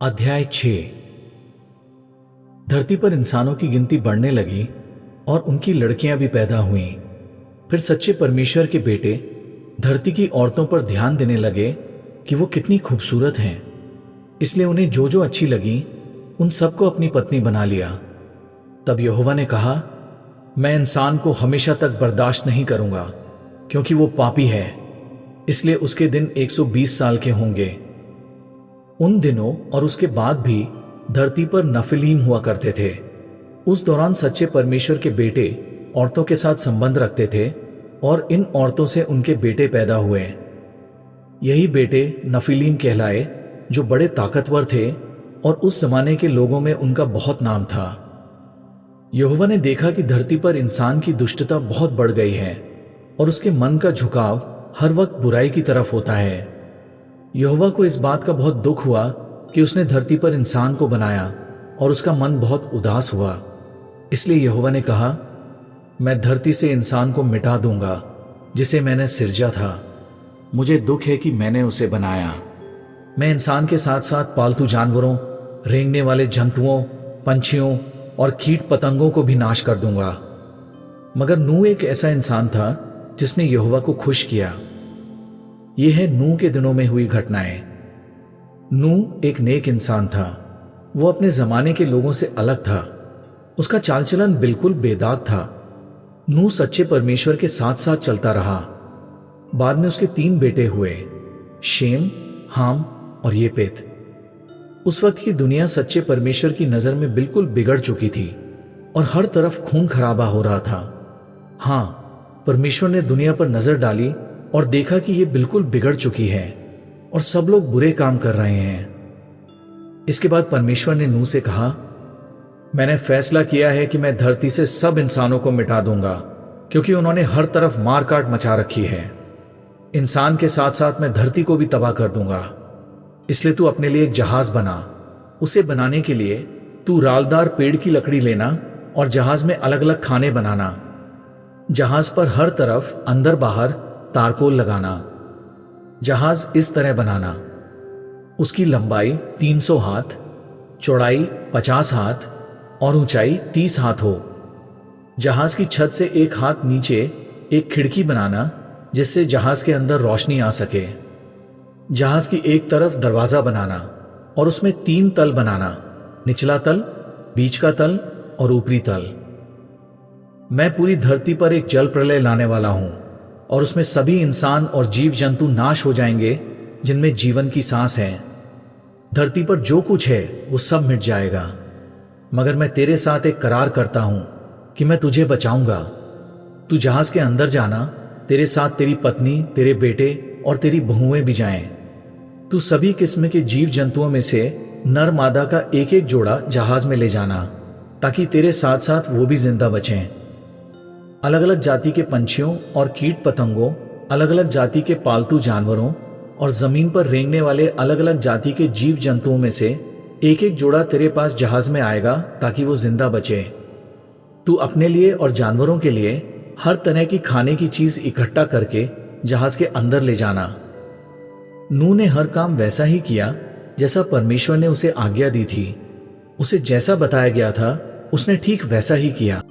अध्याय 6। धरती पर इंसानों की गिनती बढ़ने लगी और उनकी लड़कियां भी पैदा हुईं। फिर सच्चे परमेश्वर के बेटे धरती की औरतों पर ध्यान देने लगे कि वो कितनी खूबसूरत हैं। इसलिए उन्हें जो जो अच्छी लगी उन सबको अपनी पत्नी बना लिया। तब यहोवा ने कहा, मैं इंसान को हमेशा तक बर्दाश्त नहीं करूंगा, क्योंकि वो पापी है। इसलिए उसके दिन 120 साल के होंगे। उन दिनों और उसके बाद भी धरती पर नफिलीम हुआ करते थे। उस दौरान सच्चे परमेश्वर के बेटे औरतों के साथ संबंध रखते थे और इन औरतों से उनके बेटे पैदा हुए। यही बेटे नफिलीम कहलाए, जो बड़े ताकतवर थे और उस जमाने के लोगों में उनका बहुत नाम था। यहोवा ने देखा कि धरती पर इंसान की दुष्टता बहुत बढ़ गई है और उसके मन का झुकाव हर वक्त बुराई की तरफ होता है। यहोवा को इस बात का बहुत दुख हुआ कि उसने धरती पर इंसान को बनाया और उसका मन बहुत उदास हुआ। इसलिए यहोवा ने कहा, मैं धरती से इंसान को मिटा दूंगा जिसे मैंने सिरजा था। मुझे दुख है कि मैंने उसे बनाया। मैं इंसान के साथ साथ पालतू जानवरों, रेंगने वाले जंतुओं, पंछियों और कीट पतंगों को भी नाश कर दूंगा। मगर नूह एक ऐसा इंसान था जिसने यहोवा को खुश किया। यह है नूह के दिनों में हुई घटनाएं। नूह एक नेक इंसान था। वो अपने जमाने के लोगों से अलग था। उसका चाल चलन बिल्कुल बेदाग था। नूह सच्चे परमेश्वर के साथ साथ चलता रहा। बाद में उसके 3 बेटे हुए, शेम, हाम और येपेत। उस वक्त की दुनिया सच्चे परमेश्वर की नजर में बिल्कुल बिगड़ चुकी थी और हर तरफ खून खराबा हो रहा था। हां, परमेश्वर ने दुनिया पर नजर डाली और देखा कि यह बिल्कुल बिगड़ चुकी है और सब लोग बुरे काम कर रहे हैं। इसके बाद परमेश्वर ने नूह से कहा, मैंने फैसला किया है कि मैं धरती से सब इंसानों को मिटा दूंगा, क्योंकि उन्होंने हर तरफ मार काट मचा रखी है। इंसान के साथ साथ मैं धरती को भी तबाह कर दूंगा। इसलिए तू अपने लिए एक जहाज बना। उसे बनाने के लिए तू रालदार पेड़ की लकड़ी लेना और जहाज में अलग अलग खाने बनाना। जहाज पर हर तरफ अंदर बाहर तारकोल लगाना। जहाज इस तरह बनाना, उसकी लंबाई 300 हाथ, चौड़ाई 50 हाथ और ऊंचाई 30 हाथ हो। जहाज की छत से 1 हाथ नीचे एक खिड़की बनाना, जिससे जहाज के अंदर रोशनी आ सके। जहाज की एक तरफ दरवाजा बनाना और उसमें 3 तल बनाना, निचला तल, बीच का तल और ऊपरी तल। मैं पूरी धरती पर एक जल प्रलय लाने वाला हूं और उसमें सभी इंसान और जीव जंतु नाश हो जाएंगे जिनमें जीवन की सांस है। धरती पर जो कुछ है वो सब मिट जाएगा। मगर मैं तेरे साथ एक करार करता हूं कि मैं तुझे बचाऊंगा। तू जहाज के अंदर जाना, तेरे साथ तेरी पत्नी, तेरे बेटे और तेरी बहुएं भी जाएं। तू सभी किस्म के जीव जंतुओं में से नर मादा का एक एक जोड़ा जहाज में ले जाना, ताकि तेरे साथ साथ वो भी जिंदा बचें। अलग अलग जाति के पंछियों और कीट पतंगों, अलग अलग जाति के पालतू जानवरों और जमीन पर रेंगने वाले अलग अलग जाति के जीव जंतुओं में से एक एक जोड़ा तेरे पास जहाज में आएगा, ताकि वो जिंदा बचे। तू अपने लिए और जानवरों के लिए हर तरह की खाने की चीज इकट्ठा करके जहाज के अंदर ले जाना। नूह ने हर काम वैसा ही किया जैसा परमेश्वर ने उसे आज्ञा दी थी। उसे जैसा बताया गया था उसने ठीक वैसा ही किया।